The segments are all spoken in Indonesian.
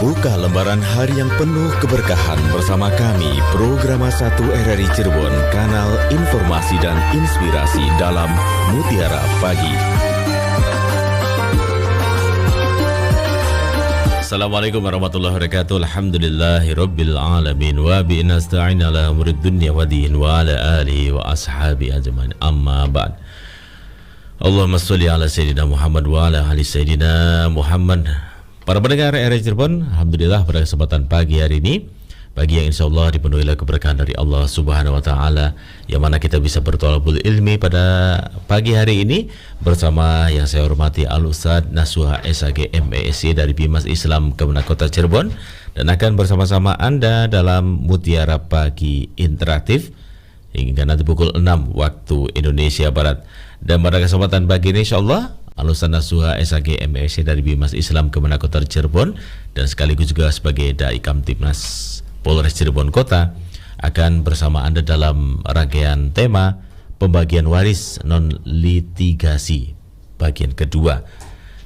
Buka lembaran hari yang penuh keberkahan bersama kami, Programa 1 RRI Cirebon, kanal informasi dan inspirasi dalam Mutiara Pagi. Assalamualaikum warahmatullahi wabarakatuh. Alhamdulillahirabbil alamin wa bi nasta'in ala umurid dunya wa din wa ala alihi wa ashabi ajmain. Amma ba'd. Allahumma shalli ala sayyidina Muhammad wa ala ali sayyidina Muhammad. Para pendengar RRI Cirebon, alhamdulillah pada kesempatan pagi hari ini, pagi yang insya Allah dipenuhi oleh keberkahan dari Allah Subhanahu wa Ta'ala, yang mana kita bisa bertolabul ilmi pada pagi hari ini bersama yang saya hormati Al-Ustadz Nasuha SAG MESC dari Bimas Islam Kemenak Kota Cirebon, dan akan bersama-sama Anda dalam Mutiara Pagi Interaktif hingga nanti pukul 6 waktu Indonesia Barat. Dan pada kesempatan pagi ini insya Allah Al-Ustadz Nasuha SAG MESC dari Bimas Islam Kemenak Kota Cirebon dan sekaligus juga sebagai Dai Kamtibnas Polres Cirebon Kota akan bersama Anda dalam rangkaian tema pembagian waris non litigasi bagian kedua.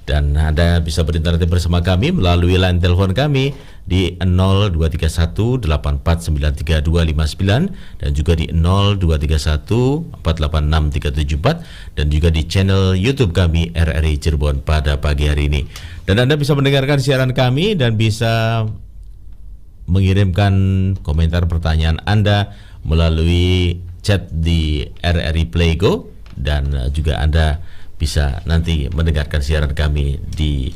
Dan Anda bisa berinteraktif bersama kami melalui line telepon kami di 023184932259 dan juga di 0231486374 dan juga di channel YouTube kami RRI Cirebon pada pagi hari ini. Dan Anda bisa mendengarkan siaran kami dan bisa mengirimkan komentar pertanyaan Anda melalui chat di RRI Playgo, dan juga Anda bisa nanti mendengarkan siaran kami di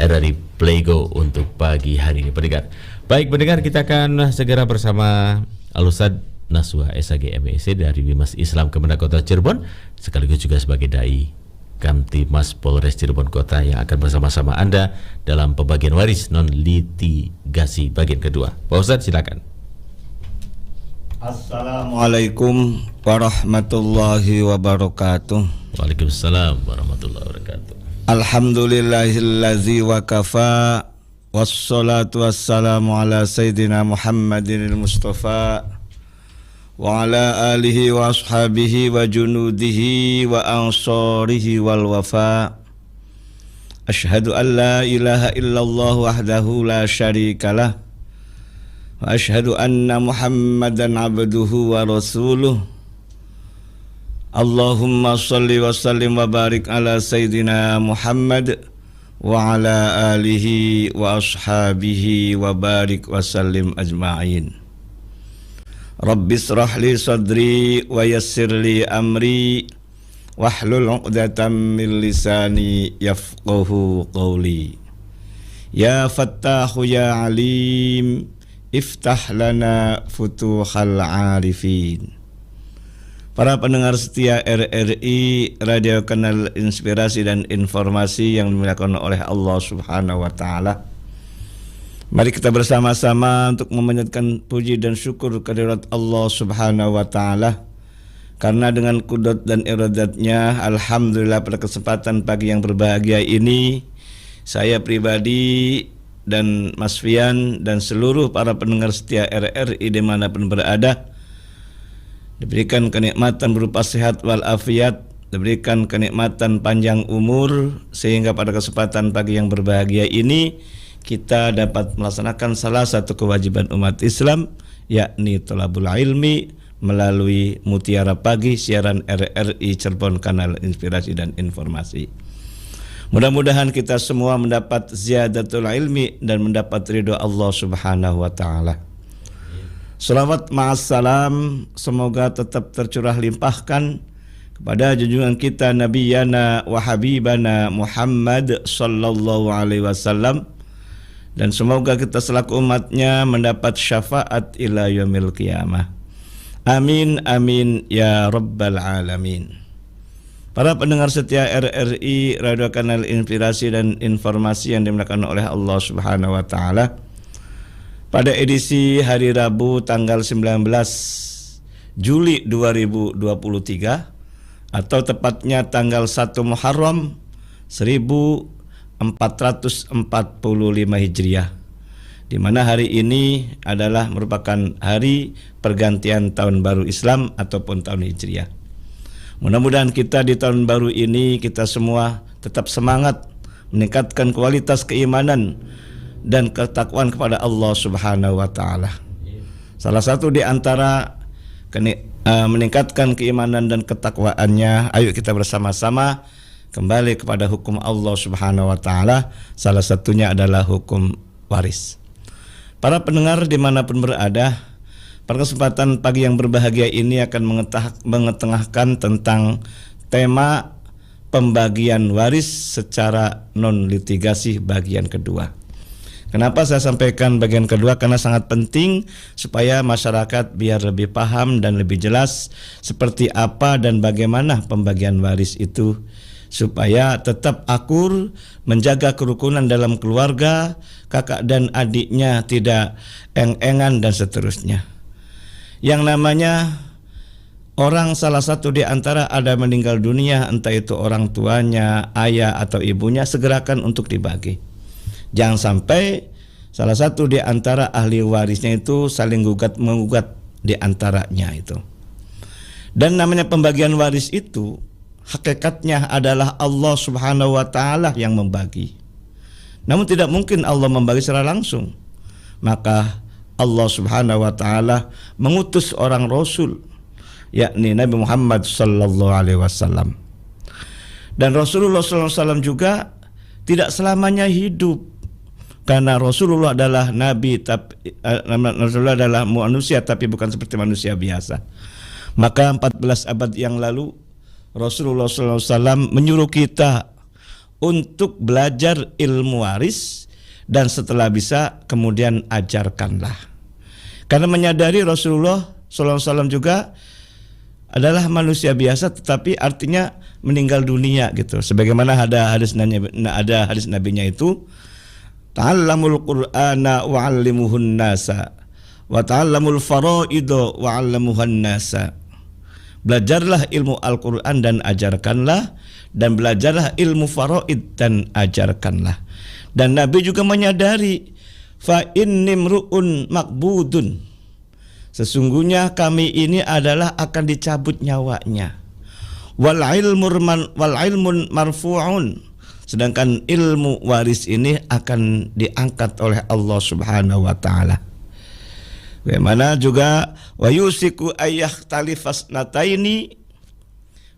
RRI Playgo untuk pagi hari ini, pendengar. Baik pendengar, kita akan segera bersama Al-Ustadz Nasuha SAG MESC dari Bimas Islam Kemenak Kota Cirebon sekaligus juga sebagai Dai Kamtibmas Polres Cirebon Kota yang akan bersama-sama Anda dalam pembagian waris non litigasi bagian kedua. Pak Ustadz, silakan. Assalamualaikum warahmatullahi wabarakatuh. Waalaikumsalam warahmatullahi wabarakatuh. Alhamdulillahillazi wa kafa, wassalatu wassalamu ala sayyidina Muhammadinil Mustafa wa ala alihi wa ashabihi wa junudihi wa ansarihi wal wafa. Ashhadu an la ilaha illallah wahdahu la syarikalah wa ashhadu anna Muhammadan abduhu wa rasuluh. Allahumma salli wa sallim wa barik ala sayyidina Muhammad wa ala alihi wa ashabihi wa barik wa sallim ajma'in. Rabbi israh li sadri wa yassir li amri wahlul 'uqdatam min lisani yafqahu qawli. Ya Fattahu ya Alim, iftah lana futuhal arifin. Para pendengar setia RRI, radio kanal inspirasi dan informasi yang dimuliakan oleh Allah Subhanahu wa Ta'ala, mari kita bersama-sama untuk memanjatkan puji dan syukur kehadirat Allah Subhanahu wa Ta'ala, karena dengan kudrat dan iradatnya, alhamdulillah pada kesempatan pagi yang berbahagia ini, saya pribadi dan Mas Fian dan seluruh para pendengar setia RRI dimanapun berada diberikan kenikmatan berupa sehat walafiat, diberikan kenikmatan panjang umur, sehingga pada kesempatan pagi yang berbahagia ini kita dapat melaksanakan salah satu kewajiban umat Islam, yakni thalabul ilmi melalui Mutiara Pagi siaran RRI Cirebon, kanal inspirasi dan informasi. Mudah-mudahan kita semua mendapat ziyadatul ilmi dan mendapat ridho Allah Subhanahu wa Ta'ala. Salawat ma'assalam semoga tetap tercurah limpahkan kepada junjungan kita Nabiyana wa Habibana Muhammad sallallahu alaihi wasallam, dan semoga kita selaku umatnya mendapat syafaat ila yaumil qiyamah. Amin amin ya rabbal alamin. Para pendengar setia RRI, radio kanal inspirasi dan informasi yang dimuliakan oleh Allah Subhanahu wa Ta'ala, pada edisi hari Rabu tanggal 19 Juli 2023 atau tepatnya tanggal 1 Muharram 1445 Hijriah, di mana hari ini adalah merupakan hari pergantian tahun baru Islam ataupun tahun Hijriah. Mudah-mudahan kita di tahun baru ini kita semua tetap semangat meningkatkan kualitas keimanan dan ketakwaan kepada Allah Subhanahu wa taala. Salah satu di antara meningkatkan keimanan dan ketakwaannya, ayo kita bersama-sama kembali kepada hukum Allah Subhanahu wa taala. Salah satunya adalah hukum waris. Para pendengar dimanapun berada, pada kesempatan pagi yang berbahagia ini akan mengetengahkan tentang tema pembagian waris secara non-litigasi bagian kedua. Kenapa saya sampaikan bagian kedua? Karena sangat penting supaya masyarakat biar lebih paham dan lebih jelas seperti apa dan bagaimana pembagian waris itu, supaya tetap akur, menjaga kerukunan dalam keluarga, kakak dan adiknya tidak eng-engan dan seterusnya. Yang namanya orang salah satu di antara ada meninggal dunia, entah itu orang tuanya, ayah atau ibunya, segerakan untuk dibagi. Jangan sampai salah satu di antara ahli warisnya itu saling mengugat di antaranya itu. Dan namanya pembagian waris itu hakikatnya adalah Allah Subhanahu wa taala yang membagi. Namun tidak mungkin Allah membagi secara langsung. Maka Allah Subhanahu wa taala mengutus orang rasul, yakni Nabi Muhammad sallallahu alaihi wasallam. Dan Rasulullah sallallahu alaihi wasallam juga tidak selamanya hidup, karena Rasulullah adalah nabi, tapi Rasulullah adalah manusia tapi bukan seperti manusia biasa. Maka 14 abad yang lalu Rasulullah SAW menyuruh kita untuk belajar ilmu waris, dan setelah bisa kemudian ajarkanlah. Karena menyadari Rasulullah SAW juga adalah manusia biasa, tetapi artinya meninggal dunia gitu. Sebagaimana ada hadis nabinya itu, ta'allamul Qur'ana wa'allimuhun nasa wa ta'allamul faraidu wa'allamuhun nasa. Belajarlah ilmu Al-Qur'an dan ajarkanlah, dan belajarlah ilmu faraid dan ajarkanlah. Dan Nabi juga menyadari, fa innimru'un makbudun, sesungguhnya kami ini adalah akan dicabut nyawanya. Wal ilmun marfu'un, sedangkan ilmu waris ini akan diangkat oleh Allah Subhanahu wa taala. Bagaimana juga wa yusiku ayyahtalifas nataini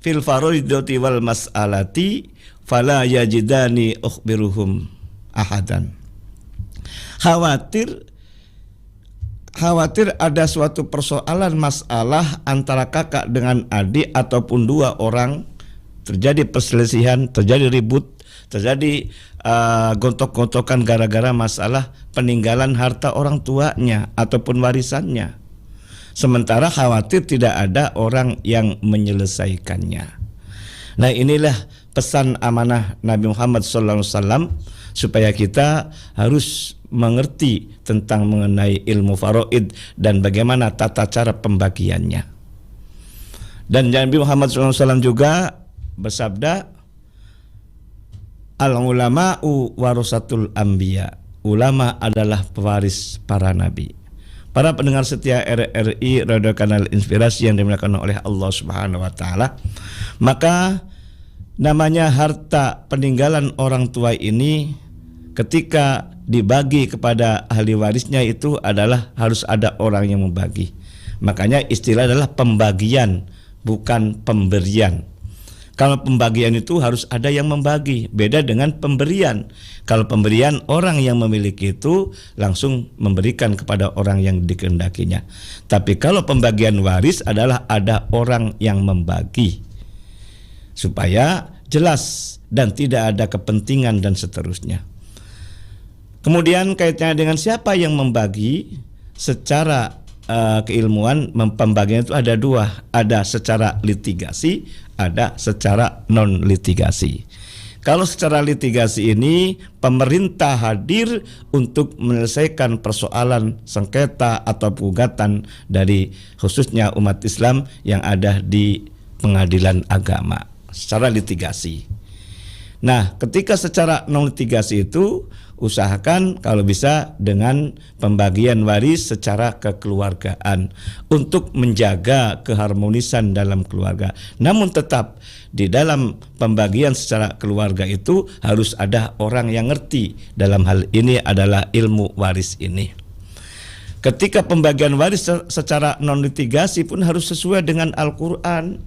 fil faraidati wal mas'alati fala yajidani ukhbiruhum ahadan. Khawatir ada suatu persoalan masalah antara kakak dengan adik ataupun dua orang, terjadi perselisihan, terjadi ribut, terjadi gontok-gontokan gara-gara masalah peninggalan harta orang tuanya ataupun warisannya. Sementara khawatir tidak ada orang yang menyelesaikannya. Nah, inilah pesan amanah Nabi Muhammad SAW, supaya kita harus mengerti tentang mengenai ilmu faraid dan bagaimana tata cara pembagiannya. Dan Nabi Muhammad SAW juga bersabda, al-ulama'u warasatul anbiya, ulama adalah pewaris para nabi. Para pendengar setia RRI Radio Kanal Inspirasi yang dimuliakan oleh Allah Subhanahu wa taala, maka namanya harta peninggalan orang tua ini ketika dibagi kepada ahli warisnya itu adalah harus ada orang yang membagi. Makanya istilah adalah pembagian, bukan pemberian. Kalau pembagian itu harus ada yang membagi, beda dengan pemberian. Kalau pemberian, orang yang memiliki itu langsung memberikan kepada orang yang dikehendakinya. Tapi kalau pembagian waris adalah ada orang yang membagi, supaya jelas dan tidak ada kepentingan dan seterusnya. Kemudian kaitannya dengan siapa yang membagi, secara keilmuan pembagian itu ada dua, ada secara litigasi, ada secara non litigasi. Kalau secara litigasi ini pemerintah hadir untuk menyelesaikan persoalan sengketa atau gugatan dari khususnya umat Islam yang ada di pengadilan agama secara litigasi. Nah, ketika secara non litigasi itu usahakan kalau bisa dengan pembagian waris secara kekeluargaan untuk menjaga keharmonisan dalam keluarga. Namun tetap di dalam pembagian secara keluarga itu harus ada orang yang ngerti dalam hal ini adalah ilmu waris ini. Ketika pembagian waris secara non litigasi pun harus sesuai dengan Al-Quran,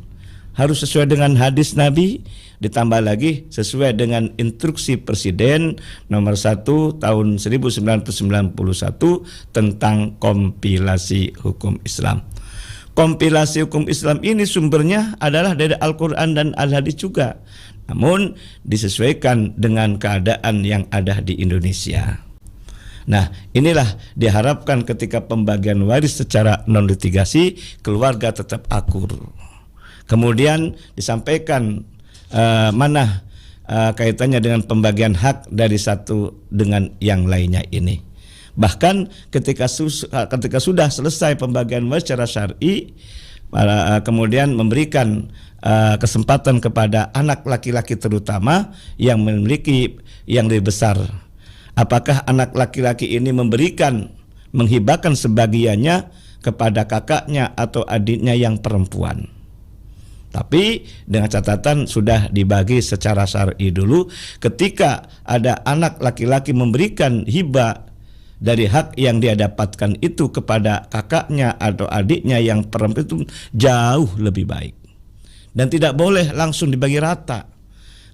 harus sesuai dengan hadis Nabi, ditambah lagi sesuai dengan instruksi Presiden nomor 1 tahun 1991 tentang kompilasi hukum Islam. Kompilasi hukum Islam ini sumbernya adalah dari Al-Quran dan Al-Hadis juga, namun disesuaikan dengan keadaan yang ada di Indonesia. Nah, inilah diharapkan ketika pembagian waris secara non litigasi keluarga tetap akur. Kemudian disampaikan mana kaitannya dengan pembagian hak dari satu dengan yang lainnya ini. Bahkan ketika sudah selesai pembagian waris secara syar'i, kemudian memberikan kesempatan kepada anak laki-laki terutama yang memiliki yang lebih besar. Apakah anak laki-laki ini menghibahkan sebagiannya kepada kakaknya atau adiknya yang perempuan? Tapi dengan catatan sudah dibagi secara syar'i dulu. Ketika ada anak laki-laki memberikan hibah dari hak yang dia dapatkan itu kepada kakaknya atau adiknya yang perempuan, itu jauh lebih baik. Dan tidak boleh langsung dibagi rata.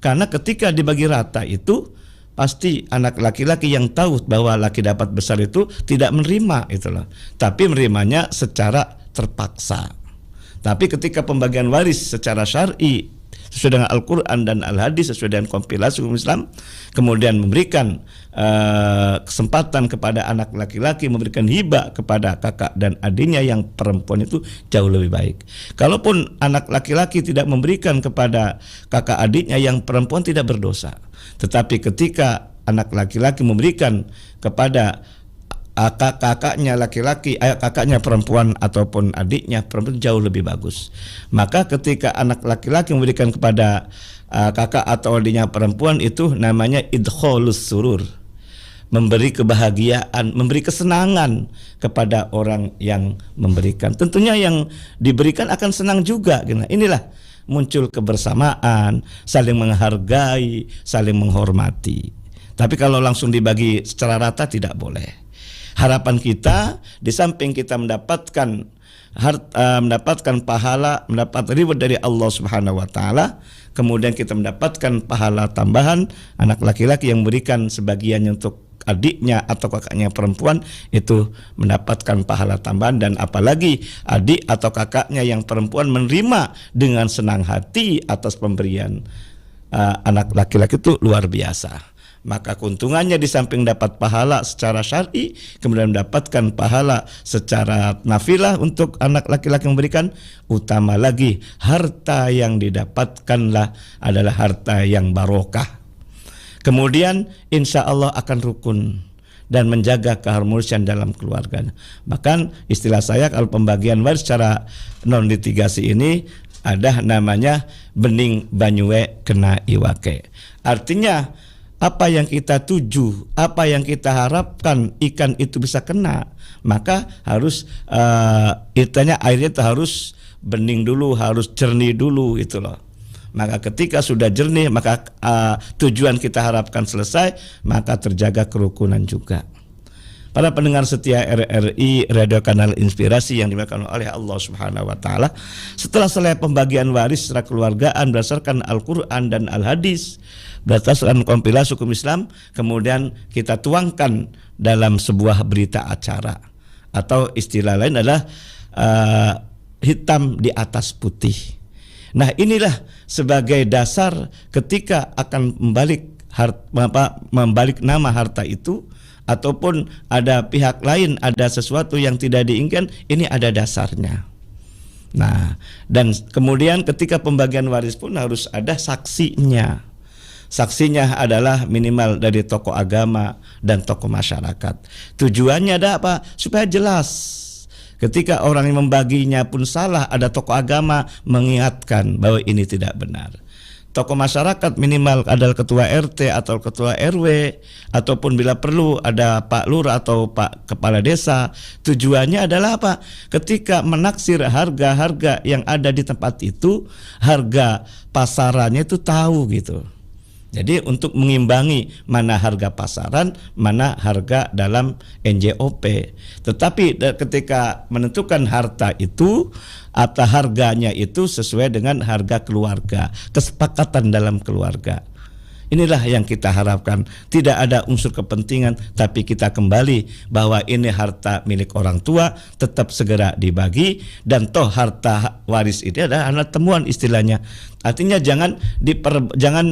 Karena ketika dibagi rata itu pasti anak laki-laki yang tahu bahwa laki dapat besar itu tidak menerima itulah, tapi menerimanya secara terpaksa. Tapi ketika pembagian waris secara syar'i sesuai dengan Al-Quran dan Al-Hadis, sesuai dengan kompilasi hukum Islam, kemudian memberikan kesempatan kepada anak laki-laki, memberikan hibah kepada kakak dan adiknya yang perempuan, itu jauh lebih baik. Kalaupun anak laki-laki tidak memberikan kepada kakak adiknya yang perempuan, tidak berdosa. Tetapi ketika anak laki-laki memberikan kepada kakaknya laki-laki, kakaknya perempuan ataupun adiknya perempuan, jauh lebih bagus. Maka ketika anak laki-laki memberikan kepada kakak atau adiknya perempuan, itu namanya idkhalus surur, memberi kebahagiaan, memberi kesenangan kepada orang yang memberikan. Tentunya yang diberikan akan senang juga. Inilah muncul kebersamaan, saling menghargai, saling menghormati. Tapi kalau langsung dibagi secara rata tidak boleh. Harapan kita di samping kita mendapatkan pahala, mendapat reward dari Allah Subhanahu wa taala, kemudian kita mendapatkan pahala tambahan, anak laki-laki yang memberikan sebagiannya untuk adiknya atau kakaknya perempuan itu mendapatkan pahala tambahan. Dan apalagi adik atau kakaknya yang perempuan menerima dengan senang hati atas pemberian anak laki-laki, itu luar biasa. Maka keuntungannya di samping dapat pahala secara syar'i, kemudian mendapatkan pahala secara nafilah untuk anak laki-laki memberikan, utama lagi harta yang didapatkanlah adalah harta yang barokah. Kemudian insya Allah akan rukun dan menjaga keharmonisan dalam keluarga. Bahkan istilah saya kalau pembagian waris secara non litigasi ini ada namanya bening banyue kena iwake. Artinya apa yang kita tuju, apa yang kita harapkan ikan itu bisa kena, maka harus airnya itu harus bening dulu, harus jernih dulu, itu loh. Maka ketika sudah jernih, maka tujuan kita harapkan selesai, maka terjaga kerukunan juga. Para pendengar setia RRI Radio Kanal Inspirasi yang dimuliakan oleh Allah Subhanahu wa taala, setelah selesai pembagian waris secara keluargaan berdasarkan Al-Qur'an dan Al-Hadis, berdasarkan kompilasi hukum Islam, kemudian kita tuangkan dalam sebuah berita acara, atau istilah lain adalah hitam di atas putih. Nah, inilah sebagai dasar ketika akan membalik nama harta itu, ataupun ada pihak lain, ada sesuatu yang tidak diinginkan, ini ada dasarnya. Nah, dan kemudian ketika pembagian waris pun harus ada saksinya. Saksinya adalah minimal dari tokoh agama dan tokoh masyarakat. Tujuannya ada apa? Supaya jelas. Ketika orang yang membaginya pun salah, ada tokoh agama mengingatkan bahwa ini tidak benar. tokoh masyarakat, minimal adalah ketua RT atau ketua RW, ataupun bila perlu ada Pak Lurah atau Pak Kepala Desa. Tujuannya adalah apa? Ketika menaksir harga-harga yang ada di tempat itu, harga pasarannya itu tahu gitu. Jadi untuk mengimbangi mana harga pasaran, mana harga dalam NJOP. Tetapi ketika menentukan harta itu atau harganya itu sesuai dengan harga keluarga, kesepakatan dalam keluarga. Inilah yang kita harapkan. Tidak ada unsur kepentingan, tapi kita kembali bahwa ini harta milik orang tua, tetap segera dibagi. Dan toh harta waris ini adalah anak temuan istilahnya. Artinya jangan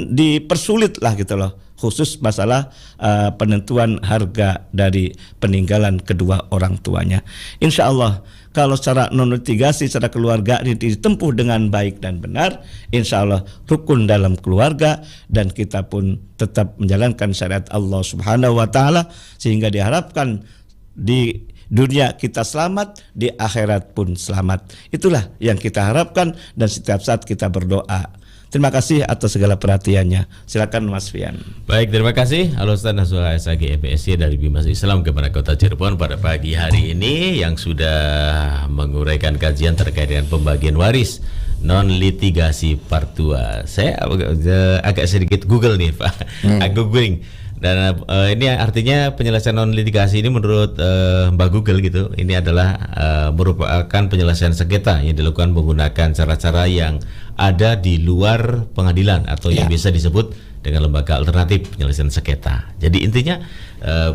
dipersulit lah gitu loh, khusus masalah penentuan harga dari peninggalan kedua orang tuanya. Insya Allah kalau secara non-litigasi, secara keluarga ini ditempuh dengan baik dan benar, insya Allah rukun dalam keluarga, dan kita pun tetap menjalankan syariat Allah Subhanahu wa Ta'ala, sehingga diharapkan di dunia kita selamat, di akhirat pun selamat. Itulah yang kita harapkan, dan setiap saat kita berdoa. Terima kasih atas segala perhatiannya. Silakan Mas Fian. Baik, terima kasih Al-Ustaz Nasuha SAG MPSC dari Bimas Islam kepada Kota Cirebon pada pagi hari ini, yang sudah menguraikan kajian terkait dengan pembagian waris non litigasi part 2. Saya agak sedikit Google nih Pak, agak googling. Dan ini artinya penyelesaian non litigasi ini menurut Mbak Google gitu, ini adalah merupakan penyelesaian sengketa yang dilakukan menggunakan cara-cara yang ada di luar pengadilan atau yang bisa disebut dengan lembaga alternatif penyelesaian sengketa. Jadi intinya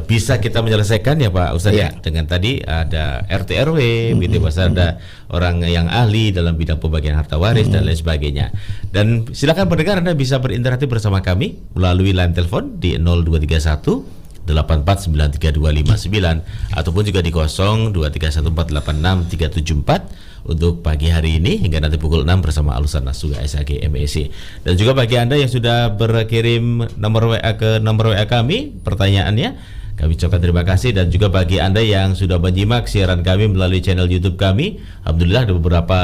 bisa kita menyelesaikan ya Pak Ustadz ya, dengan tadi ada RT RW, gitu ada orang yang ahli dalam bidang pembagian harta waris dan lain sebagainya. Dan silakan pendengar Anda bisa berinteraksi bersama kami melalui line telepon di 0231 84932559 ataupun juga di 0231486374 untuk pagi hari ini hingga nanti pukul 6 bersama Al-Ustaz Nasuha SAG MEC. Dan juga bagi Anda yang sudah berkirim nomor WA ke nomor WA kami pertanyaannya, kami ucapkan terima kasih. Dan juga bagi Anda yang sudah menyimak siaran kami melalui channel YouTube kami, alhamdulillah ada beberapa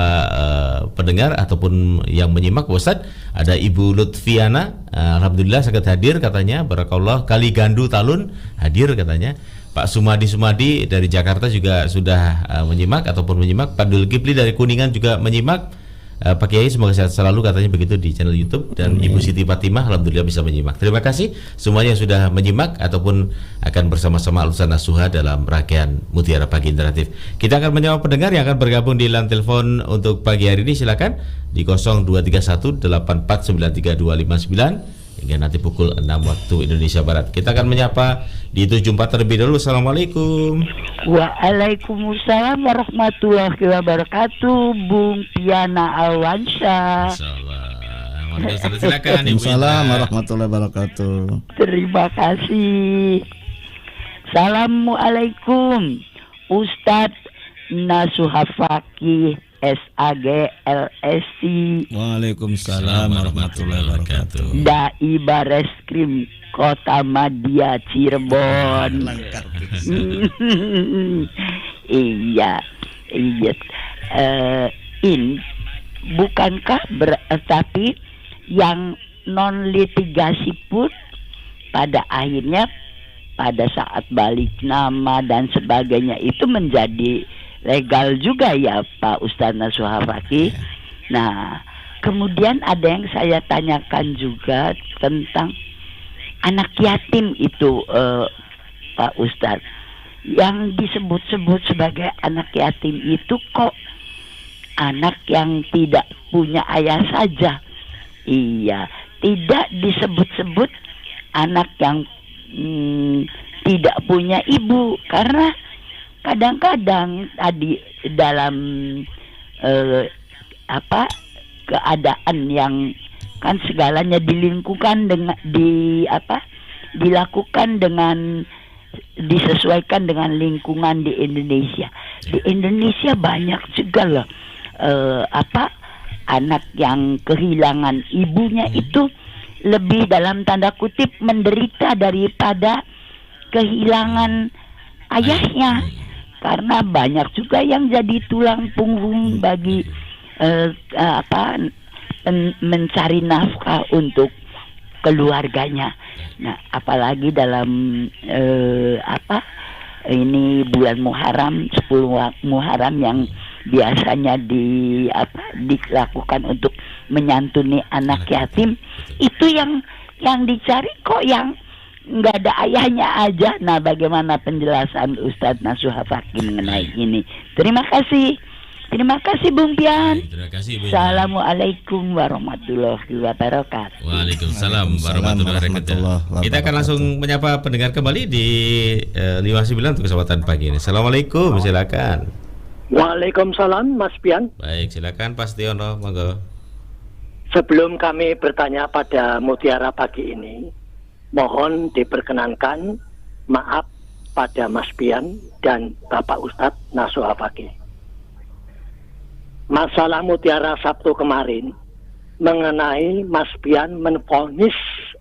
pendengar ataupun yang menyimak. Ustaz, ada Ibu Lutfiana, alhamdulillah sangat hadir katanya, barakallah. Kali Gandu Talun hadir katanya. Pak Sumadi dari Jakarta juga sudah menyimak ataupun menyimak. Pak Dul Kipli dari Kuningan juga menyimak. Pak Kiai semoga sehat selalu katanya begitu di channel YouTube. Dan Ibu Siti Fatimah alhamdulillah bisa menyimak. Terima kasih semuanya yang sudah menyimak ataupun akan bersama-sama Al-Ustaz Nasuha dalam rangkaian Mutiara Pagi Interaktif. Kita akan menjawab pendengar yang akan bergabung di line telepon untuk pagi hari ini. Silakan di 023184932559 hingga nanti pukul 6 waktu Indonesia Barat. Kita akan menyapa di 74 terlebih dahulu. Assalamualaikum. Waalaikumsalam warahmatullahi wabarakatuh. Bung Piana Alwansyah. Silakan Ibu. Waalaikumsalam warahmatullahi wabarakatuh. Terima kasih. Assalamualaikum Ustadz Nasuha Fakih SAG LSC. Waalaikumsalam warahmatullahi wabarakatuh. Dai Bareskrim Kota Madia Cirebon. Lengkap. Iya. Bukankah tapi yang non litigasi pun pada akhirnya pada saat balik nama dan sebagainya itu menjadi legal juga ya Pak Ustadz Nasuha Fakih. Nah, kemudian ada yang saya tanyakan juga tentang anak yatim itu Pak Ustadz. Yang disebut-sebut sebagai anak yatim itu kok anak yang tidak punya ayah saja. Iya, tidak disebut-sebut anak yang tidak punya ibu, karena kadang-kadang tadi dalam keadaan yang kan segalanya dilingkukan dengan dilakukan dengan disesuaikan dengan lingkungan di Indonesia. Di Indonesia banyak juga loh anak yang kehilangan ibunya itu lebih dalam tanda kutip menderita daripada kehilangan ayahnya. Karena banyak juga yang jadi tulang punggung bagi mencari nafkah untuk keluarganya. Nah, apalagi dalam ini bulan Muharram, 10 Muharram yang biasanya dilakukan untuk menyantuni anak yatim, itu yang dicari kok yang nggak ada ayahnya aja. Nah, bagaimana penjelasan Ustadz Nasuha Fakih mengenai ini? Terima kasih Bung Pian. Terima kasih Bung. Assalamualaikum warahmatullahi wabarakatuh. Waalaikumsalam warahmatullahi wabarakatuh. Kita akan langsung menyapa pendengar kembali di 59 untuk kesempatan pagi ini. Assalamualaikum, silakan. Waalaikumsalam Mas Pian. Baik, silakan Pak Setiono, monggo. Sebelum kami bertanya pada Mutiara pagi ini, mohon diperkenankan maaf pada Mas Pian dan Bapak Ustadz Nasuha Fakih. Masalah Mutiara Sabtu kemarin mengenai Mas Pian menvonis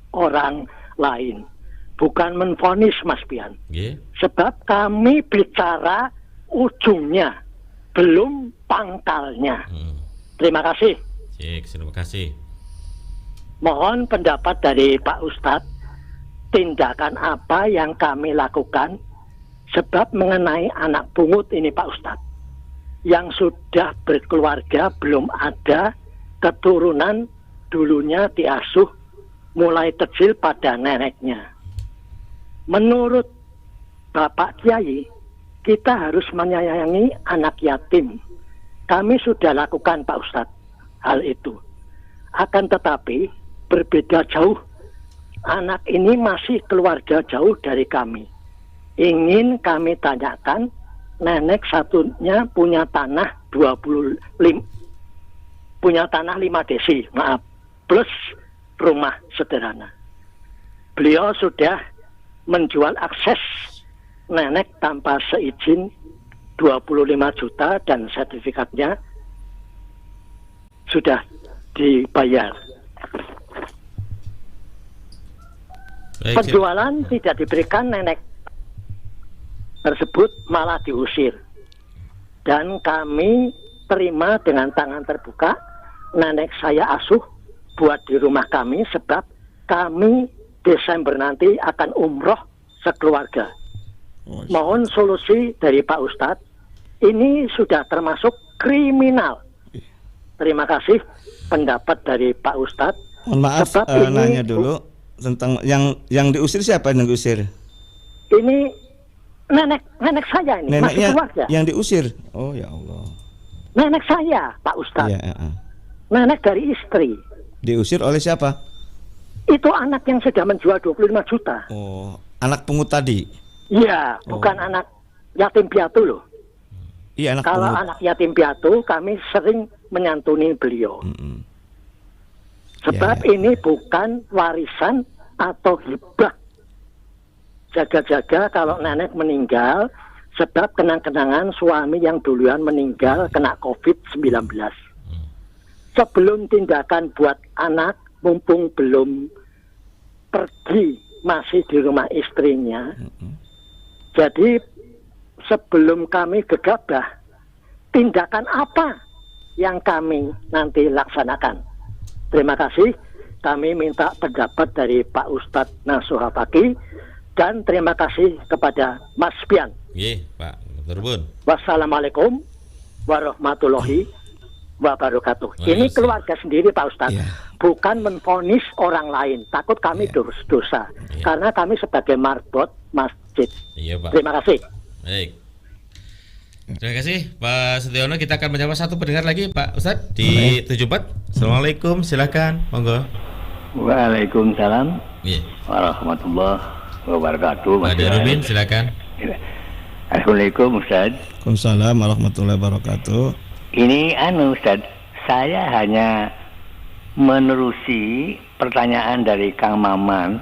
orang lain, bukan menvonis Mas Pian. Sebab kami bicara ujungnya, belum pangkalnya. Terima kasih. Terima kasih. Mohon pendapat dari Pak Ustadz, tindakan apa yang kami lakukan sebab mengenai anak pungut ini Pak Ustadz, yang sudah berkeluarga, belum ada keturunan, dulunya diasuh mulai kecil pada neneknya. Menurut Bapak Kiai, kita harus menyayangi anak yatim. Kami sudah lakukan Pak Ustadz hal itu. Akan tetapi berbeda jauh. Anak ini masih keluarga jauh dari kami. Ingin kami tanyakan, nenek satunya punya tanah 5 desi, plus rumah sederhana. Beliau sudah menjual akses nenek tanpa seizin 25 juta dan sertifikatnya sudah dibayar. Penjualan tidak diberikan, nenek tersebut malah diusir, dan kami terima dengan tangan terbuka. Nenek saya asuh buat di rumah kami sebab kami Desember nanti akan umroh sekeluarga. Mohon solusi dari Pak Ustadz, ini sudah termasuk kriminal. Terima kasih pendapat dari Pak Ustadz. Mohon maaf, nanya dulu tentang yang diusir, siapa yang diusir? Ini nenek saya ini, masih keluarga. Yang diusir. Oh ya Allah. Nenek saya, Pak Ustadz. Ya, Nenek dari istri. Diusir oleh siapa? Itu anak yang sudah menjual 25 juta. Oh, anak pungut tadi. Iya, bukan anak yatim piatu loh. Iya, anak Kalau pungut. anak yatim piatu kami sering menyantuni beliau. Sebab ini bukan warisan atau hibah. Jaga-jaga kalau nenek meninggal, sebab kenang-kenangan suami yang duluan meninggal kena COVID-19. Sebelum tindakan buat anak, mumpung belum pergi, masih di rumah istrinya. Jadi sebelum kami gegabah, tindakan apa yang kami nanti laksanakan? Terima kasih. Kami minta pendapat dari Pak Ustadz Nasuha Fakih, dan terima kasih kepada Mas Pian. Pak Turbun. Wassalamualaikum warahmatullahi wabarakatuh. Ini keluarga sendiri Pak Ustadz, bukan menvonis orang lain. Takut kami dosa, karena kami sebagai marbot masjid. Pak. Terima kasih. Baik. Terima kasih Pak Setiono. Kita akan menyapa satu pendengar lagi Pak Ustadz di 74. Assalamualaikum, silakan, monggo. Waalaikumsalam warahmatullahi wabarakatuh. Pak Darubin, silakan. Assalamualaikum Ustaz. Waalaikumsalam warahmatullahi wabarakatuh. Ini Ustaz, saya hanya menerusi pertanyaan dari Kang Maman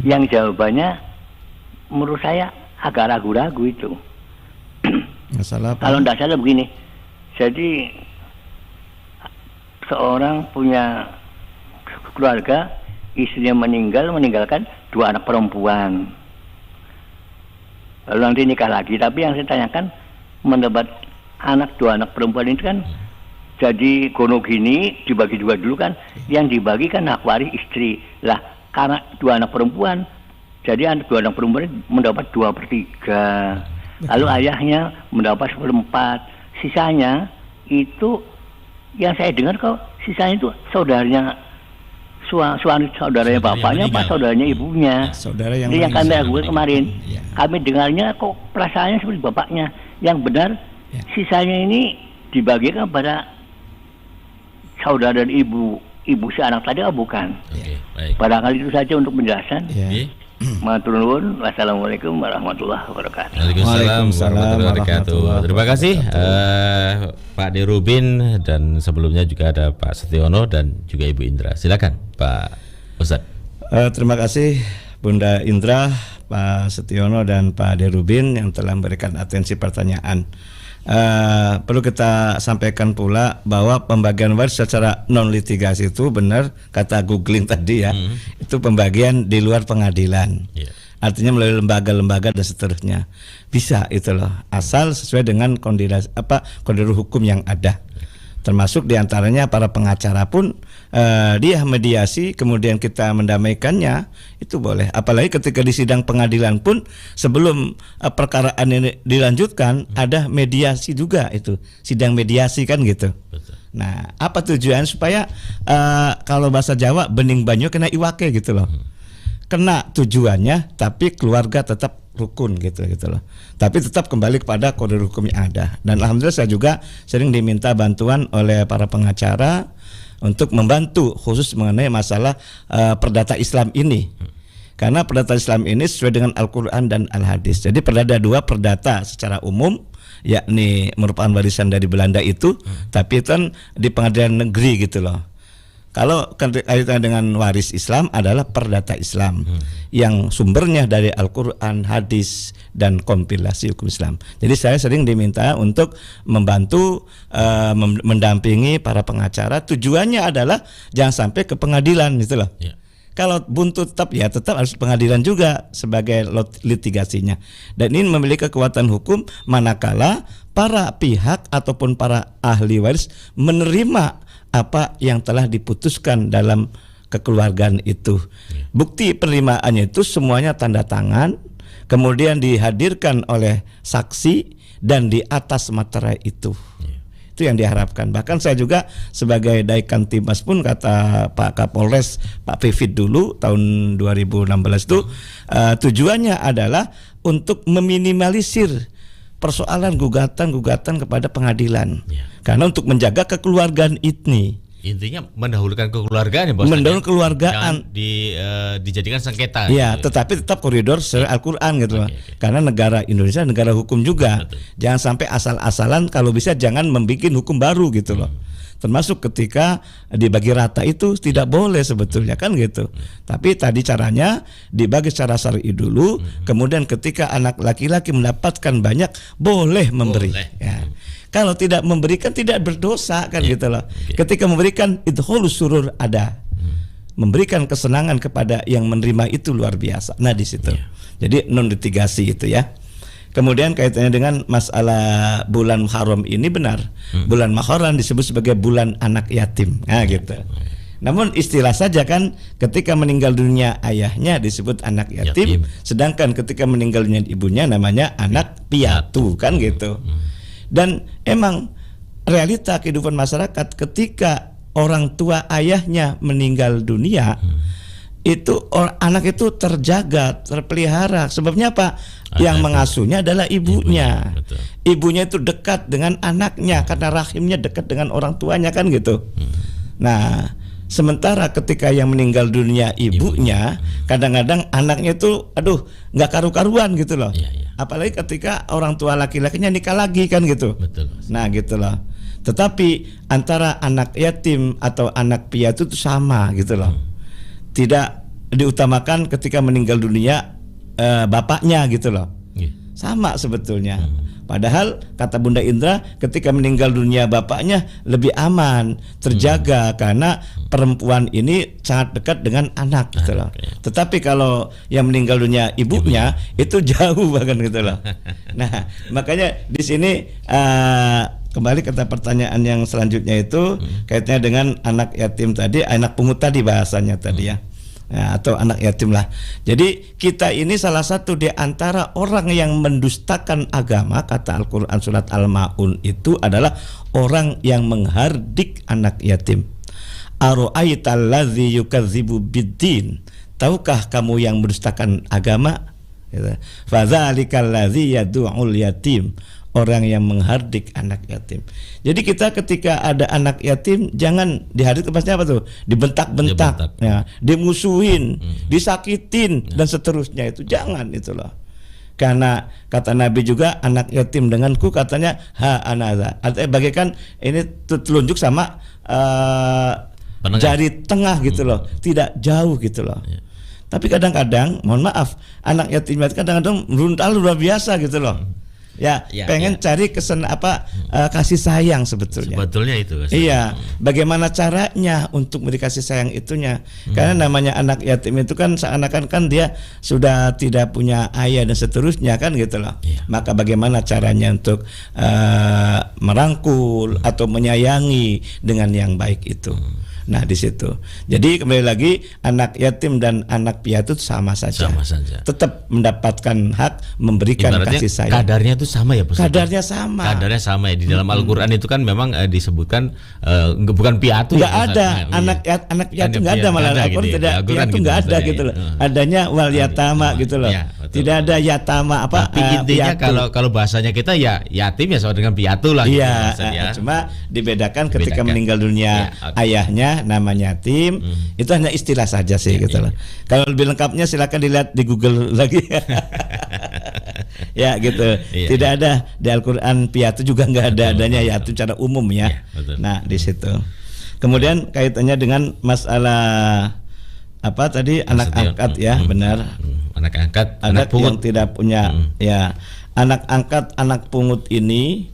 yang jawabannya menurut saya agak ragu-ragu itu. Masalah apa? Kalau tidak salah begini, jadi seorang punya keluarga, istrinya meninggalkan 2 anak perempuan. Lalu nanti nikah lagi. Tapi yang saya tanyakan, mendapat 2 anak perempuan itu kan Jadi kono gini dibagi dua dulu kan, yang dibagi kan hak waris istri. Lah karena 2 anak perempuan, jadi 2 anak perempuan mendapat 2/3. Lalu ayahnya mendapat 1/4. Sisanya itu yang saya dengar kok sisanya itu saudaranya saudaranya bapaknya apa saudaranya ibunya. Saudara yang Ini yang kami lakukan kemarin. Ya. Kami dengarnya kok perasaannya seperti bapaknya. Yang benar sisanya ini dibagikan pada saudara dan ibu si anak tadi bukan. Oke, baik. Barangkali itu saja untuk penjelasan. Ya. Oke. Matur nuwun. Wassalamualaikum warahmatullahi wabarakatuh. Waalaikumsalam warahmatullahi wabarakatuh. warahmatullahi Terima kasih Pak Dirubin, dan sebelumnya juga ada Pak Setiono dan juga Ibu Indra. Silakan Pak Ustadz. Terima kasih Bunda Indra, Pak Setiono dan Pak Dirubin yang telah memberikan atensi pertanyaan. Perlu kita sampaikan pula bahwa pembagian waris secara non litigasi itu benar kata googling tadi ya, itu pembagian di luar pengadilan. Iya. Artinya melalui lembaga-lembaga dan seterusnya bisa itu loh, asal sesuai dengan koridor hukum yang ada. Termasuk diantaranya para pengacara pun dia mediasi kemudian kita mendamaikannya itu boleh. Apalagi ketika di sidang pengadilan pun sebelum perkaraan ini dilanjutkan ada mediasi juga, itu sidang mediasi kan gitu. Betul. Nah apa tujuan supaya kalau bahasa Jawa bening banyu kena iwake gitu loh. Kena tujuannya tapi keluarga tetap rukun gitu loh. Tapi tetap kembali kepada koridor hukum yang ada. Dan alhamdulillah saya juga sering diminta bantuan oleh para pengacara untuk membantu khusus mengenai masalah perdata Islam ini. Karena perdata Islam ini sesuai dengan Al-Qur'an dan Al-Hadis. Jadi ada 2 perdata secara umum, yakni merupakan warisan dari Belanda itu, tapi itu kan di pengadilan negeri gitu loh. Kalau kaitan dengan waris Islam adalah perdata Islam yang sumbernya dari Al-Quran, hadis, dan kompilasi hukum Islam. Jadi saya sering diminta untuk membantu mendampingi para pengacara. Tujuannya adalah jangan sampai ke pengadilan gitu loh. Ya. Kalau buntu tetap harus pengadilan juga sebagai litigasinya. Dan ini memiliki kekuatan hukum manakala para pihak ataupun para ahli waris menerima apa yang telah diputuskan dalam kekeluargaan itu. Bukti penerimaannya itu semuanya tanda tangan, kemudian dihadirkan oleh saksi dan di atas materai itu. Itu yang diharapkan. Bahkan saya juga sebagai Daikan Timas pun kata Pak Kapolres Pak Vivit dulu tahun 2016 itu tujuannya adalah untuk meminimalisir persoalan gugatan kepada pengadilan. Ya. Karena untuk menjaga kekeluargaan ini. Intinya mendahulukan kekeluargaan ya Bos. Mendahulukan kekeluargaan. Jangan dijadikan sengketa. Ya, gitu. tetapi tetap koridor sesuai Al-Quran gitu loh. Oke. Karena negara Indonesia negara hukum juga. Betul. Jangan sampai asal-asalan, kalau bisa jangan membuat hukum baru gitu loh. Termasuk ketika dibagi rata itu tidak boleh sebetulnya kan gitu. Tapi tadi caranya dibagi secara syar'i dulu, kemudian ketika anak laki-laki mendapatkan banyak boleh memberi. Boleh. Ya. Kalau tidak memberikan tidak berdosa kan gitu loh. Ketika memberikan idkhulus surur ada. Memberikan kesenangan kepada yang menerima itu luar biasa. Nah di situ. Jadi non litigasi itu ya. Kemudian kaitannya dengan masalah bulan Muharram ini benar. Bulan Muharram disebut sebagai bulan anak yatim. Nah gitu. Namun istilah saja kan ketika meninggal dunia ayahnya disebut anak yatim. Sedangkan ketika meninggal dunia ibunya namanya anak piatu kan gitu. Dan emang realita kehidupan masyarakat ketika orang tua ayahnya meninggal dunia itu anak itu terjaga, terpelihara. Sebabnya apa? Yang mengasuhnya adalah ibunya. Ibunya itu dekat dengan anaknya karena rahimnya dekat dengan orang tuanya kan gitu. Nah, sementara ketika yang meninggal dunia ibunya, kadang-kadang anaknya itu nggak karu-karuan gitu loh. Apalagi ketika orang tua laki-lakinya nikah lagi kan gitu. Betul. Nah gitu loh. Tetapi antara anak yatim atau anak piatu itu sama gitu loh. Tidak diutamakan ketika meninggal dunia bapaknya gitu loh. Sama sebetulnya. Padahal kata Bunda Indra ketika meninggal dunia bapaknya lebih aman, terjaga karena perempuan ini sangat dekat dengan anak gitu loh. Tetapi kalau yang meninggal dunia ibunya itu jauh bahkan gitu loh. Nah, makanya di sini kembali ke pertanyaan yang selanjutnya itu kaitannya dengan anak yatim tadi, anak pungut tadi bahasanya tadi ya. Ya, atau anak yatim lah. Jadi kita ini salah satu di antara orang yang mendustakan agama, kata Al-Quran surat Al-Ma'un itu adalah orang yang menghardik anak yatim. Aro'aital ladzi yukadzibu biddin. Tahukah kamu yang mendustakan agama? Fadzalikal ladzi yad'ul yatim. Orang yang menghardik anak yatim. Jadi kita ketika ada anak yatim jangan dihardik, maksudnya apa tuh? Dibentak-bentak, ya, dimusuhin, disakitin dan seterusnya itu jangan itu loh. Karena kata Nabi juga anak yatim denganku katanya ha anaza. Artinya bagaikan ini telunjuk sama jari tengah gitu loh, tidak jauh gitu loh. Ya. Tapi kadang-kadang mohon maaf anak yatim itu kadang-kadang beruntal luar biasa gitu loh. Ya, pengen cari kasih sayang sebetulnya. Sebetulnya itu. Iya, bagaimana caranya untuk memberi kasih sayang itunya? Karena namanya anak yatim itu kan seakan-akan kan dia sudah tidak punya ayah dan seterusnya kan gitu loh. Iya. Maka bagaimana caranya untuk merangkul atau menyayangi dengan yang baik itu? Nah di situ. Jadi kembali lagi anak yatim dan anak piatu itu sama saja. Sama saja. Tetap mendapatkan hak memberikan ibaratnya kasih sayang. Kadarnya itu sama ya, Pak? Kadarnya sama. Kadarnya sama ya. Di dalam Al-Qur'an itu kan memang disebutkan bukan piatu. Enggak ada anak piatu enggak ada, malah Al-Qur'an gitu tidak piatu enggak ada gitu loh. Adanya wal yatama gitu loh. Ya, tidak ada yatama apa. Tapi intinya kalau bahasanya kita ya yatim ya sama dengan piatu lah. Iya. Gitu, cuma dibedakan ketika meninggal dunia ayahnya namanya yatim, itu hanya istilah saja sih gitu loh. Kalau lebih lengkapnya silakan dilihat di Google lagi. Ya gitu. Tidak ada di Al-Qur'an piatu juga nggak ada, adanya yatim secara umum ya. Nah di situ. Kemudian kaitannya dengan masalah apa tadi anak angkat ya, benar. Anak angkat, anak pungut yang tidak punya ya. Anak angkat, anak pungut ini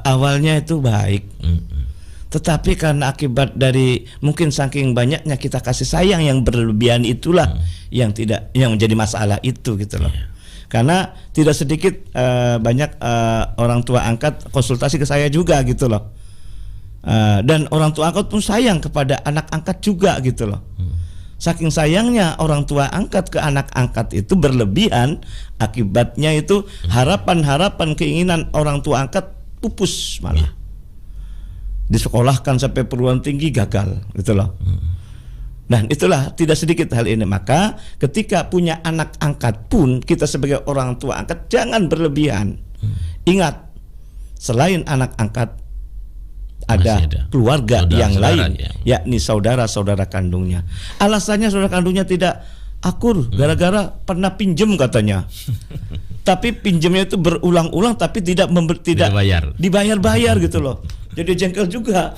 awalnya itu baik. Tetapi karena akibat dari mungkin saking banyaknya kita kasih sayang yang berlebihan itulah yang menjadi masalah itu gitu loh. Karena tidak sedikit banyak orang tua angkat konsultasi ke saya juga gitu loh. Dan orang tua angkat pun sayang kepada anak angkat juga gitu loh. Saking sayangnya orang tua angkat ke anak angkat itu berlebihan, akibatnya itu harapan-harapan keinginan orang tua angkat pupus malah. Disekolahkan sampai perguruan tinggi gagal gitu loh. Dan itulah tidak sedikit hal ini. Maka ketika punya anak angkat pun kita sebagai orang tua angkat jangan berlebihan. Ingat, selain anak angkat ada keluarga yang lain, yakni saudara-saudara kandungnya. Alasannya saudara kandungnya tidak akur gara-gara pernah pinjem katanya. Tapi pinjemnya itu berulang-ulang tapi tidak dibayar gitu loh. Jadi jengkel juga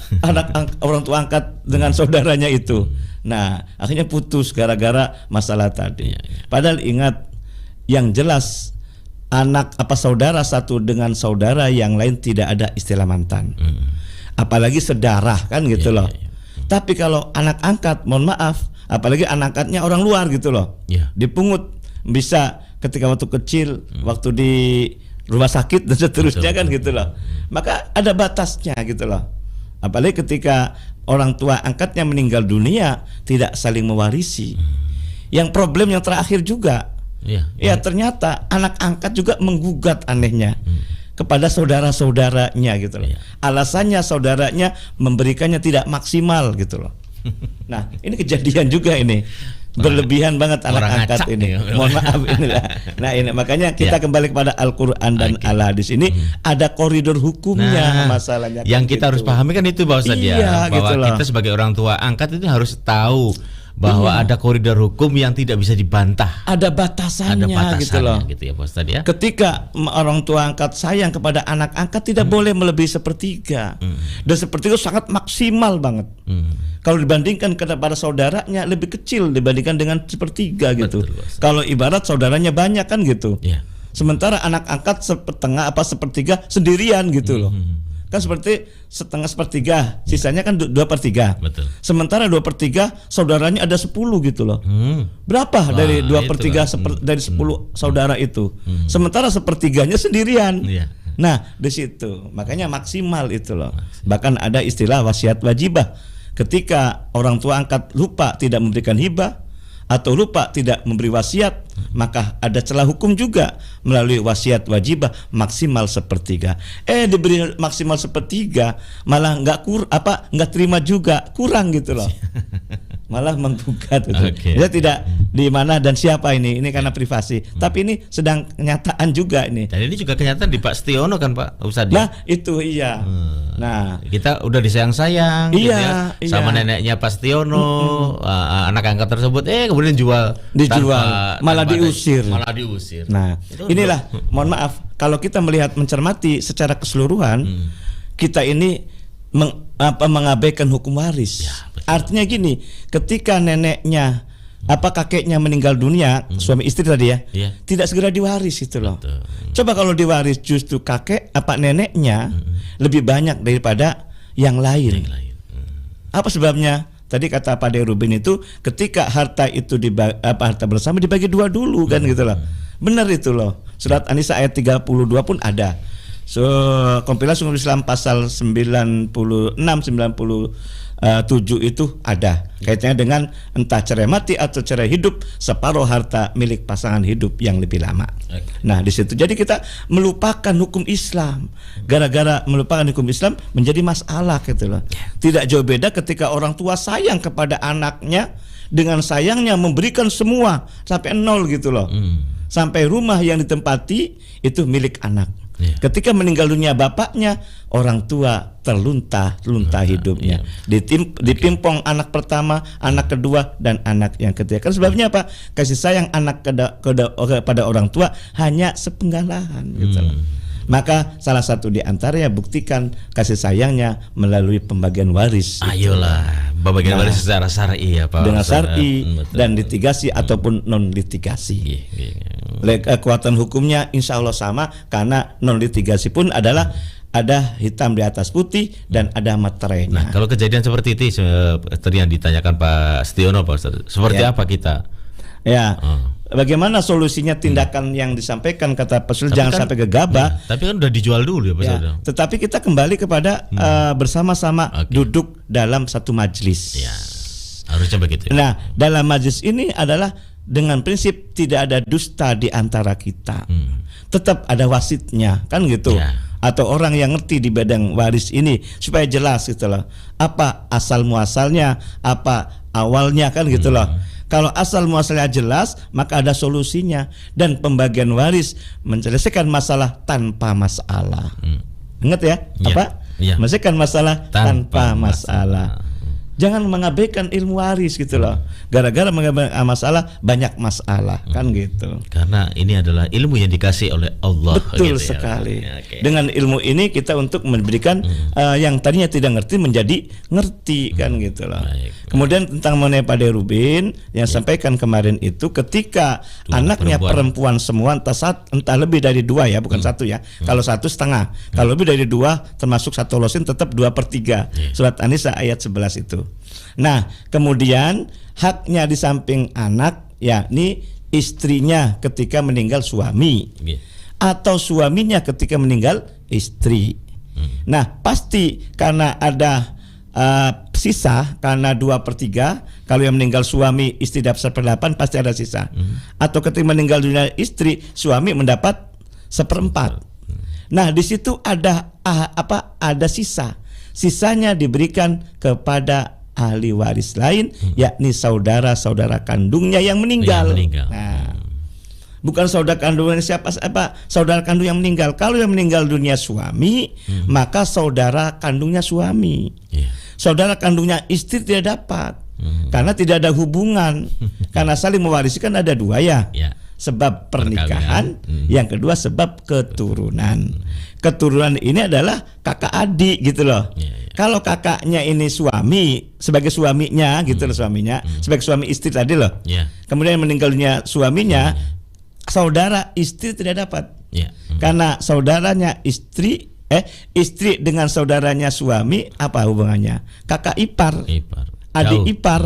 orang tua angkat dengan saudaranya itu. Nah, akhirnya putus gara-gara masalah tadi. Padahal ingat, yang jelas saudara satu dengan saudara yang lain tidak ada istilah mantan. Apalagi sedarah kan gitu loh. Tapi kalau anak angkat, mohon maaf, apalagi anak angkatnya orang luar gitu loh. Dipungut bisa ketika waktu kecil, waktu di rumah sakit dan seterusnya kan gitu loh. Maka ada batasnya gitu loh. Apalagi ketika orang tua angkatnya meninggal dunia tidak saling mewarisi. Yang problem yang terakhir juga, ya ternyata anak angkat juga menggugat anehnya kepada saudara-saudaranya gitu loh. Alasannya saudaranya memberikannya tidak maksimal gitu loh. Nah ini kejadian juga ini. Berlebihan banget anak angkat ini. Mohon maaf inilah. Nah ini makanya kita kembali kepada Al-Qur'an dan Al-Hadis ini ada koridor hukumnya masalahnya. Yang kita harus pahami kan itu bahwa bahwa gitu kita sebagai orang tua angkat itu harus tahu bahwa ada koridor hukum yang tidak bisa dibantah. Ada batasannya gitu loh. Gitu ya, Pak Ustadz ya. Ketika orang tua angkat sayang kepada anak angkat tidak boleh melebihi sepertiga. Dan sepertiga sangat maksimal banget. Kalau dibandingkan kepada saudaranya lebih kecil dibandingkan dengan sepertiga gitu. Kalau ibarat saudaranya banyak kan gitu. Sementara anak angkat sepertiga sendirian gitu loh. Kan seperti setengah sepertiga, sisanya kan 2/3. Betul. Sementara 2/3 saudaranya ada 10 gitu loh. Berapa dari 2/3 dari 10 saudara itu? Sementara sepertiganya sendirian. Nah, di situ makanya maksimal itu loh. Bahkan ada istilah wasiat wajibah. Ketika orang tua angkat lupa tidak memberikan hibah atau lupa tidak memberi wasiat, maka ada celah hukum juga melalui wasiat wajibah maksimal sepertiga. Diberi maksimal sepertiga malah nggak terima juga, kurang gitu loh. Malah menggugat itu. Okay. Dia tidak di mana dan siapa ini karena privasi. Tapi ini sedang kenyataan juga ini. Dan ini juga kenyataan di Pak Setiono kan Pak Ustadz. Nah, itu iya. Nah, kita udah disayang-sayang gitu iya, ya, sama neneknya Pak Setiono, anak angkat tersebut kemudian dijual, malah diusir. Nah, inilah mohon maaf kalau kita melihat mencermati secara keseluruhan, kita ini mengabaikan hukum waris. Ya, artinya gini, ketika neneknya kakeknya meninggal dunia, suami istri tadi ya, tidak segera diwaris itu loh. Betul. Coba kalau diwaris justru neneknya lebih banyak daripada yang lain. Apa sebabnya? Tadi kata Pak Derubin itu ketika harta itu harta bersama dibagi dua dulu kan gitu loh. Benar itu loh. Surat An-Nisa ayat 32 pun ada. Kompilasi Hukum Islam pasal 96 97 itu ada kaitannya dengan entah cerai mati atau cerai hidup, separuh harta milik pasangan hidup yang lebih lama. Nah, di situ jadi kita melupakan hukum Islam. Gara-gara melupakan hukum Islam menjadi masalah gitu loh. Tidak jauh beda ketika orang tua sayang kepada anaknya, dengan sayangnya memberikan semua sampai nol gitu loh. Sampai rumah yang ditempati itu milik anak. Ketika meninggal dunia bapaknya, orang tua terlunta hidupnya. Ditimpong anak pertama, anak kedua, dan anak yang ketiga. Kan sebabnya apa? Kasih sayang anak kepada orang tua hanya sepenggalan gitu loh. Maka salah satu di antaranya buktikan kasih sayangnya melalui pembagian waris. Ayolah, pembagian waris secara syar'i ya Pak. Dengan syar'i dan litigasi ataupun non litigasi. Kekuatan hukumnya insya Allah sama, karena non litigasi pun adalah ada hitam di atas putih dan ada materainya. Nah, kalau kejadian seperti itu tadi yang ditanyakan Pak Setiono, Pak Ustaz, seperti apa kita? Ya. Bagaimana solusinya tindakan yang disampaikan kata Pak Sul, jangan sampai gegabah. Tapi kan udah dijual dulu ya Pak Sul. Tetapi kita kembali kepada bersama-sama duduk dalam satu majelis. Ya, harusnya begitu. Nah, dalam majelis ini adalah dengan prinsip tidak ada dusta di antara kita. Tetap ada wasitnya, kan gitu. Atau orang yang ngerti di bidang waris ini supaya jelas gitu loh. Apa asal muasalnya, apa awalnya kan gitu loh. Kalau asal muasalnya jelas, maka ada solusinya, dan pembagian waris menyelesaikan masalah tanpa masalah. Ingat ya, apa? Menyelesaikan masalah tanpa masalah. Jangan mengabaikan ilmu waris gitu loh. Gara-gara mengabaikan masalah, banyak masalah kan gitu. Karena ini adalah ilmu yang dikasih oleh Allah. Betul gitu sekali. Ya. Dengan ilmu ini kita untuk memberikan yang tadinya tidak ngerti menjadi ngerti kan gitu loh. Kemudian tentang mengenai Pak Derubin yang sampaikan kemarin itu, ketika anaknya perempuan semua, entah lebih dari 2 ya, bukan 1 ya. Kalau 1,5, kalau lebih dari 2 termasuk satu losin tetap 2/3. Surat An-Nisa ayat 11 itu. Nah, kemudian haknya di samping anak, yakni istrinya ketika meninggal suami, atau suaminya ketika meninggal istri. Nah, pasti karena ada sisa, karena 2/3. Kalau yang meninggal suami, istri dapat 1/8, pasti ada sisa. Atau ketika meninggal dunia istri, suami mendapat 1/4. Nah, di situ ada ada sisa. Sisanya diberikan kepada ahli waris lain, yakni saudara-saudara kandungnya yang meninggal. Nah, bukan saudara kandungnya saudara kandung yang meninggal. Kalau yang meninggal dunia suami, maka saudara kandungnya suami. Saudara kandungnya istri tidak dapat, karena tidak ada hubungan. Karena saling mewarisi kan ada 2 ya. Sebab pernikahan, yang kedua sebab keturunan. Keturunan ini adalah kakak adik gitu loh. Kalau kakaknya ini suami, sebagai suaminya gitu loh, suaminya sebagai suami istri tadi loh. Kemudian meninggal dunia suaminya, saudara istri tidak dapat. Karena saudaranya istri dengan saudaranya suami apa hubungannya? Kakak ipar. Adik ipar.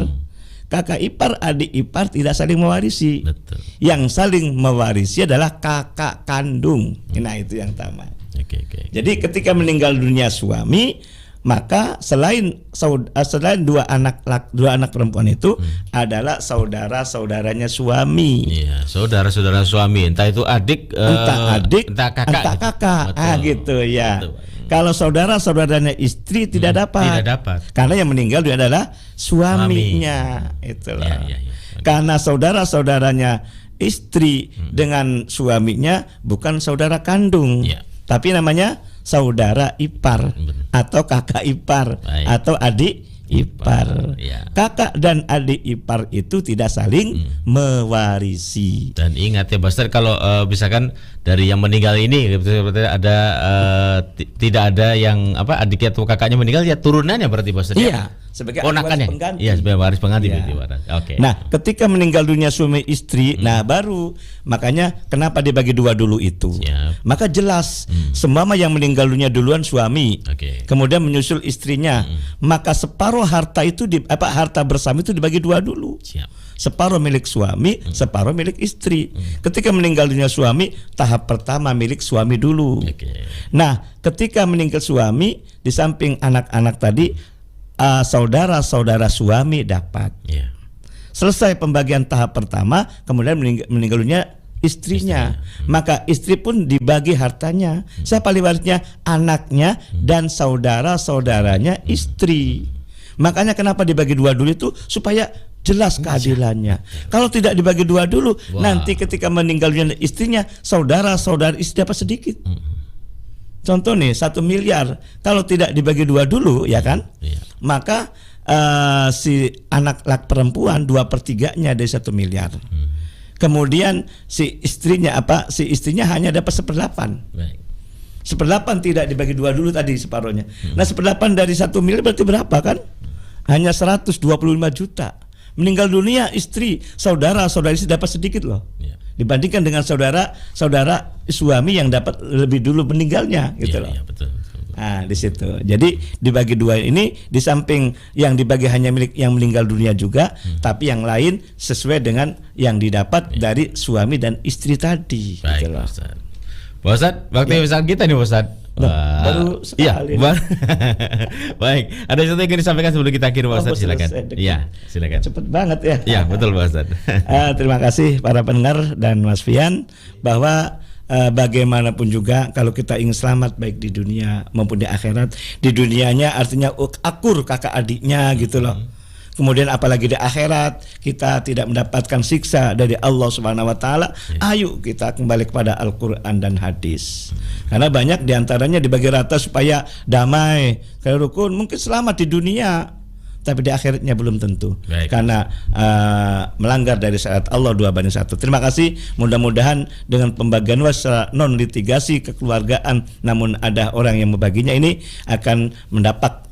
Kakak ipar, adik ipar tidak saling mewarisi. Betul. Yang saling mewarisi adalah kakak kandung. Nah, itu yang utama. Oke. Jadi ketika meninggal dunia suami, maka selain dua anak perempuan itu adalah saudara-saudaranya suami. Iya, saudara-saudara suami, entah itu adik, entah kakak. Gitu ya. Betul. Kalau saudara-saudaranya istri tidak dapat. Karena yang meninggal dia adalah suaminya. Itulah. Iya. Karena saudara-saudaranya istri dengan suaminya bukan saudara kandung. Iya. Tapi namanya saudara ipar atau kakak ipar atau adik ipar. Ya. Kakak dan adik ipar itu tidak saling mewarisi. Dan ingat ya Pak Ustadz, kalau misalkan dari yang meninggal ini ada tidak ada yang adiknya atau kakaknya meninggal, ya turunannya berarti Pak Ustadz. Iya, sebagai ponakannya. pengganti. Iya, sebagai waris pengganti Iya. berarti. Oke. Nah, ketika meninggal dunia suami istri, nah baru makanya kenapa dibagi dua dulu itu. Siap. Maka jelas semua yang meninggal dunia duluan suami. Oke. Kemudian menyusul istrinya. Maka separuh harta itu harta bersama itu dibagi dua dulu. Siap. Separuh milik suami, separuh milik istri. Ketika meninggal dunia suami, tahap pertama milik suami dulu. Oke. Nah, ketika meninggal suami, di samping anak-anak tadi, saudara-saudara suami dapat. Iya. Selesai pembagian tahap pertama, kemudian meninggal dunia istrinya. Maka istri pun dibagi hartanya. Siapa ahli warisnya? Anaknya dan saudara-saudaranya istri. Makanya kenapa dibagi dua dulu itu supaya jelas keadilannya. Kalau tidak dibagi dua dulu, nanti ketika meninggal dunia istrinya, saudara-saudara istri dapat sedikit. Contoh nih 1 miliar, kalau tidak dibagi dua dulu, ya kan? Iya. Maka si anak laki perempuan 2/3-nya dari 1 miliar. Kemudian si istrinya hanya dapat 1/8. Baik. 1/8 tidak dibagi dua dulu tadi separuhnya. Nah 1/8 dari 1 miliar berarti berapa kan? Hanya 125 juta. Meninggal dunia istri, saudara-saudara istri dapat sedikit loh. Iya. Dibandingkan dengan saudara suami yang dapat lebih dulu meninggalnya gitu loh. Iya, betul. Nah, di situ. Jadi dibagi dua ini, di samping yang dibagi hanya milik yang meninggal dunia juga, tapi yang lain sesuai dengan yang didapat dari suami dan istri tadi. Baik, gitu loh. Pak Ustadz. Pak Ustadz, waktu misalkan kita nih Pak Ustadz. Baru sekali. Iya, baik. Ada sesuatu yang ingin disampaikan sebelum kita akhiri Pak Ustadz, silakan. Iya, silakan. Cepet banget ya. Iya, betul Pak Ustadz. Terima kasih para pendengar dan Mas Fian, bahwa bagaimanapun juga kalau kita ingin selamat baik di dunia maupun di akhirat, di dunianya artinya akur kakak adiknya gitu loh. Kemudian apalagi di akhirat kita tidak mendapatkan siksa dari Allah Subhanahu wa taala. Ayo kita kembali kepada Al-Qur'an dan hadis. Karena banyak diantaranya dibagi rata supaya damai, kalau rukun mungkin selamat di dunia, tapi di akhiratnya belum tentu. Baik. Karena melanggar dari syariat Allah 2/1. Terima kasih. Mudah-mudahan dengan pembagian secara non litigasi kekeluargaan, namun ada orang yang membaginya, ini akan mendapat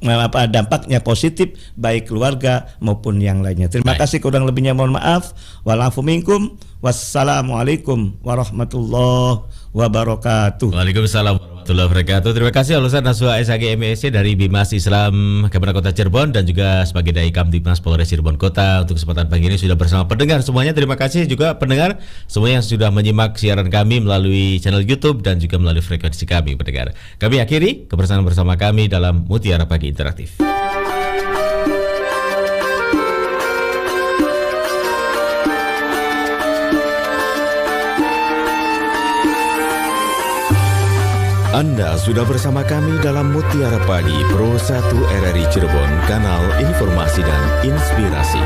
dampaknya positif baik keluarga maupun yang lainnya. Terima kasih, kurang lebihnya mohon maaf. Walafu minkum. Wassalamualaikum warahmatullahi wabarakatuh. Waalaikumsalam warahmatullahi wabarakatuh. Terima kasih Ustaz Nasuha SHG MSc dari Bimas Islam Kementerian Kota Cirebon dan juga sebagai Dai Kamtibmas Polres Cirebon Kota. Untuk kesempatan pagi ini sudah bersama pendengar semuanya. Terima kasih juga pendengar semuanya yang sudah menyimak siaran kami melalui channel YouTube dan juga melalui frekuensi kami pendengar. Kami akhiri kebersamaan bersama kami dalam Mutiara Pagi Interaktif. Anda sudah bersama kami dalam Mutiara Pagi Pro 1 RRI Cirebon, kanal informasi dan inspirasi.